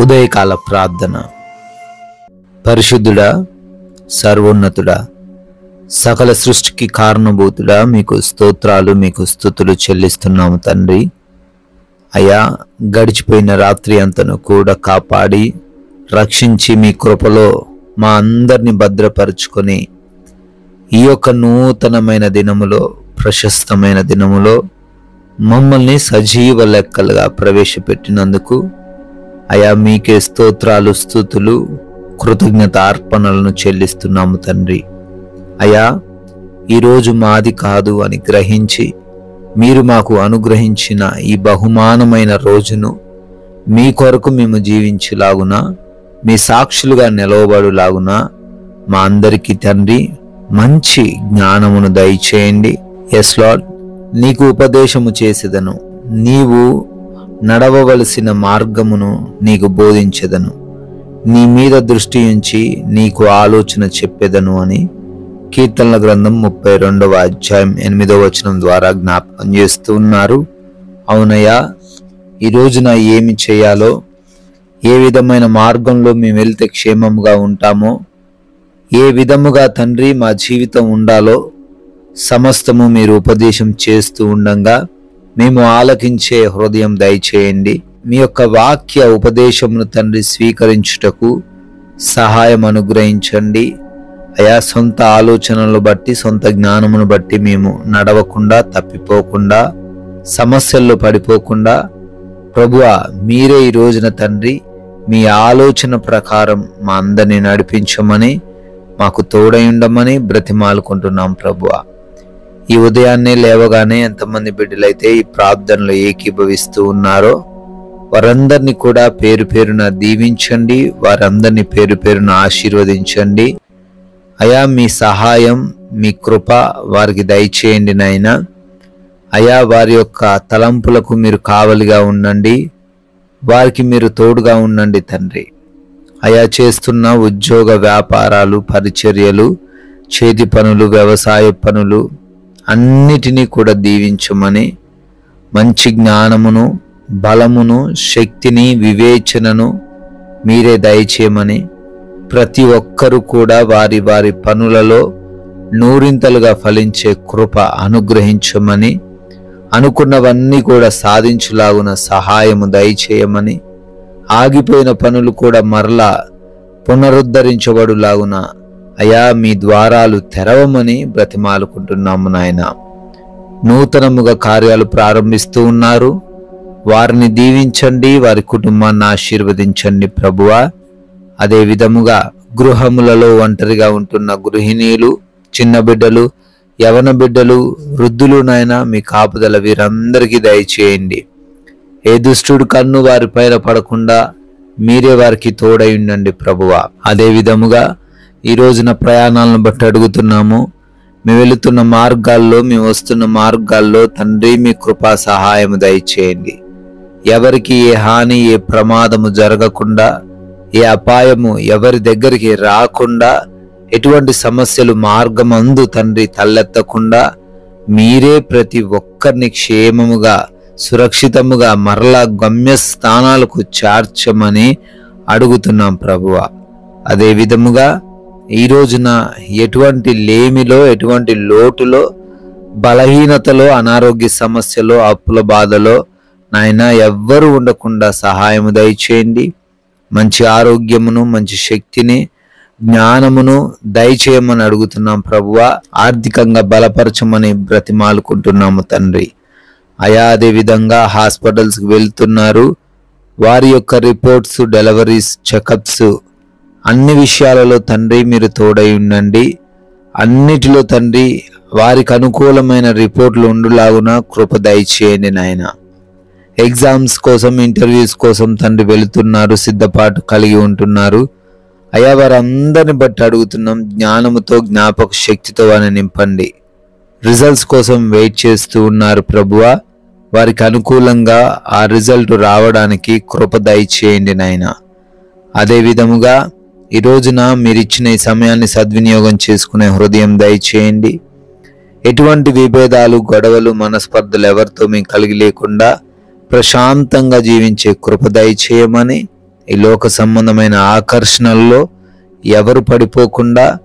ఉదయకాల ప్రార్థన. పరిశుద్ధుడా, సర్వోన్నతుడా, సకల సృష్టికి కారణభూతుడా, మీకు స్తోత్రాలు, మీకు స్తుతులు చెల్లిస్తున్నాము తండ్రి. అయ్యా, గడిచిపోయిన రాత్రి అంతను కూడా కాపాడి రక్షించి మీ కృపలో మా అందరిని భద్రపరుచుకొని ఈ యొక్క నూతనమైన దినములో, ప్రశస్తమైన దినములో మమ్మల్ని సజీవ లెక్కలుగా ప్రవేశపెట్టినందుకు అయా మీకే స్తోత్రాలు, స్తుతులు, కృతజ్ఞత అర్పణలను చెల్లిస్తున్నాము తండ్రి. అయా, ఈరోజు మాది కాదు అని గ్రహించి మీరు మాకు అనుగ్రహించిన ఈ బహుమానమైన రోజును మీ కొరకు మేము జీవించులాగున, మీ సాక్షులుగా నిలవబడులాగున మా అందరికీ తండ్రి మంచి జ్ఞానమును దయచేయండి. ఎస్ లార్డ్, నీకు ఉపదేశము చేసేదను, నీవు నడవవలసిన మార్గమును నీకు బోధించెదను, నీ మీద దృష్టి ఉంచి నీకు ఆలోచన చెప్పేదను అని కీర్తనల గ్రంథం 32వ అధ్యాయం 8వ వచనం ద్వారా జ్ఞాపకం చేస్తూ ఉన్నారు. అవునయ్యా, ఈ రోజున ఏమి చేయాలో, ఏ విధమైన మార్గంలో మేము వెళ్తే క్షేమంగా ఉంటామో, ఏ విధముగా తండ్రి మా జీవితం ఉండాలో సమస్తము మీరు ఉపదేశం చేస్తూ ఉండగా మేము ఆలకించే హృదయం దయచేయండి. మీ యొక్క వాక్య ఉపదేశమును తండ్రి స్వీకరించుటకు సహాయం అనుగ్రహించండి. అయా, సొంత ఆలోచనలు బట్టి, సొంత జ్ఞానమును బట్టి మేము నడవకుండా, తప్పిపోకుండా, సమస్యల్లో పడిపోకుండా ప్రభువా, మీరే ఈ రోజున తండ్రి మీ ఆలోచన ప్రకారం మా అందరినీ నడిపించమని, మాకు తోడై ఉండమని బ్రతిమాలుకుంటున్నాం ప్రభువా. ఈ ఉదయాన్నే లేవగానే ఎంతమంది బిడ్డలైతే ఈ ప్రార్థనలో ఏకీభవిస్తూ ఉన్నారో వారందరినీ కూడా పేరు పేరున దీవించండి, వారందరినీ పేరు పేరున ఆశీర్వదించండి. అయా, మీ సహాయం, మీ కృప వారికి దయచేయండి నాయనా. అయా, వారి యొక్క తలంపులకు మీరు కావలిగా ఉండండి, వారికి మీరు తోడుగా ఉండండి తండ్రి. అయా, చేస్తున్న ఉద్యోగ, వ్యాపారాలు, పరిచర్యలు, చేతి పనులు, వ్యవసాయ పనులు అన్నిటినీ కూడా దీవించమని, మంచి జ్ఞానమును, బలమును, శక్తిని, వివేచనను మీరే దయచేయమని, ప్రతి ఒక్కరూ కూడా వారి వారి పనులలో నూరింతలుగా ఫలించే కృప అనుగ్రహించమని, అనుకున్నవన్నీ కూడా సాధించులాగున సహాయము దయచేయమని, ఆగిపోయిన పనులు కూడా మరలా పునరుద్ధరించబడులాగున అయా మీ ద్వారాలు తెరవమని బ్రతిమాలుకుంటున్నాము నాయన. నూతనముగా కార్యాలు ప్రారంభిస్తూ ఉన్నారు, వారిని దీవించండి, వారి కుటుంబాన్ని ఆశీర్వదించండి ప్రభువా. అదే విధముగా గృహములలో ఒంటరిగా ఉంటున్న గృహిణీలు, చిన్న బిడ్డలు, యవన బిడ్డలు, వృద్ధులు నాయన మీ కాపుదల వీరందరికీ దయచేయండి. ఏ దుష్టుడు కన్ను వారి పైన పడకుండా మీరే వారికి తోడై ఉండండి ప్రభువా. అదే విధముగా ఈ రోజున ప్రయాణాలను బట్టి అడుగుతున్నాము, మేము వెళుతున్న మార్గాల్లో, మేము వస్తున్న మార్గాల్లో తండ్రి మీ కృపా సహాయము దయచేయండి. ఎవరికి ఏ హాని, ఏ ప్రమాదము జరగకుండా, ఏ అపాయము ఎవరి దగ్గరికి రాకుండా, ఎటువంటి సమస్యలు మార్గమందు తండ్రి తలెత్తకుండా మీరే ప్రతి ఒక్కరిని క్షేమముగా, సురక్షితముగా మరలా గమ్యస్థానాలకు చేర్చమని అడుగుతున్నాం ప్రభువా. అదే విధముగా ఈ రోజున ఎటువంటి లేమిలో, ఎటువంటి లోటులో, బలహీనతలో, అనారోగ్య సమస్యలో, అప్పుల బాధలో నాయన ఎవ్వరూ ఉండకుండా సహాయము దయచేయండి. మంచి ఆరోగ్యమును, మంచి శక్తిని, జ్ఞానమును దయచేయమని అడుగుతున్నాం ప్రభువా. ఆర్థికంగా బలపరచమని బ్రతిమాలుకుంటున్నాము తండ్రి. అయా, అదే విధంగా హాస్పిటల్స్కి వెళ్తున్నారు, వారి యొక్క రిపోర్ట్స్, డెలివరీస్, చెకప్స్ అన్ని విషయాలలో తండ్రి మీరు తోడై ఉండండి. అన్నిటిలో తండ్రి వారికి అనుకూలమైన రిపోర్ట్లు ఉండులాగున కృప దయచేయండి నాయన. ఎగ్జామ్స్ కోసం, ఇంటర్వ్యూస్ కోసం తండ్రి వెళుతున్నారు, సిద్ధపాటు కలిగి ఉంటున్నారు. అయా, వారందరిని బట్టి అడుగుతున్నాం, జ్ఞానముతో, జ్ఞాపక శక్తితో వారిని నింపండి. రిజల్ట్స్ కోసం వెయిట్ చేస్తూ ఉన్నారు ప్రభువా, వారికి అనుకూలంగా ఆ రిజల్ట్ రావడానికి కృప దయచేయండి నాయన. అదే విధముగా ఈ రోజున మీరు ఇచ్చిన ఈ సమయాన్ని సద్వినియోగం చేసుకునే హృదయం దయచేయండి. ఎటువంటి విభేదాలు, గొడవలు, మనస్పర్ధలు ఎవరితో మేము కలిగి లేకుండా ప్రశాంతంగా జీవించే కృప దయచేయమని ఈ లోక సంబంధమైన ఆకర్షణల్లో ఎవరు పడిపోకుండా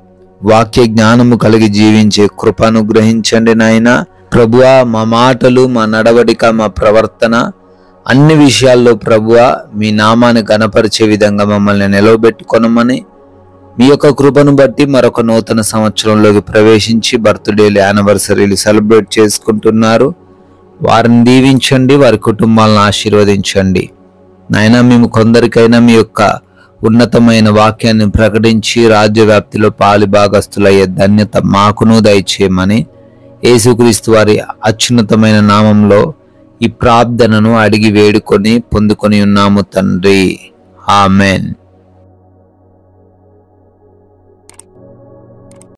వాక్య జ్ఞానము కలిగి జీవించే కృప అనుగ్రహించండి నాయనా. ప్రభువా, మా మాటలు, మా నడవడిక, మా ప్రవర్తన అన్ని విషయాల్లో ప్రభువా మీ నామాన్ని గణపరిచే విధంగా మమ్మల్ని నిలవబెట్టుకొనమని, మీ యొక్క కృపను బట్టి మరొక నూతన సంవత్సరంలోకి ప్రవేశించి బర్త్డేలు, యానివర్సరీలు సెలబ్రేట్ చేసుకుంటున్నారు. వారిని దీవించండి, వారి కుటుంబాలను ఆశీర్వదించండి నాయనా. మేము కొందరికైనా మీ యొక్క ఉన్నతమైన వాక్యాన్ని ప్రకటించి రాజ్య వ్యాప్తిలో పాలి భాగస్థులయ్యే ధన్యత మాకును దయచేయమని యేసుక్రీస్తు వారి అత్యున్నతమైన నామంలో ఈ ప్రార్థనను అడిగి వేడుకొని పొందుకొని ఉన్నాము తండ్రి. ఆమెన్.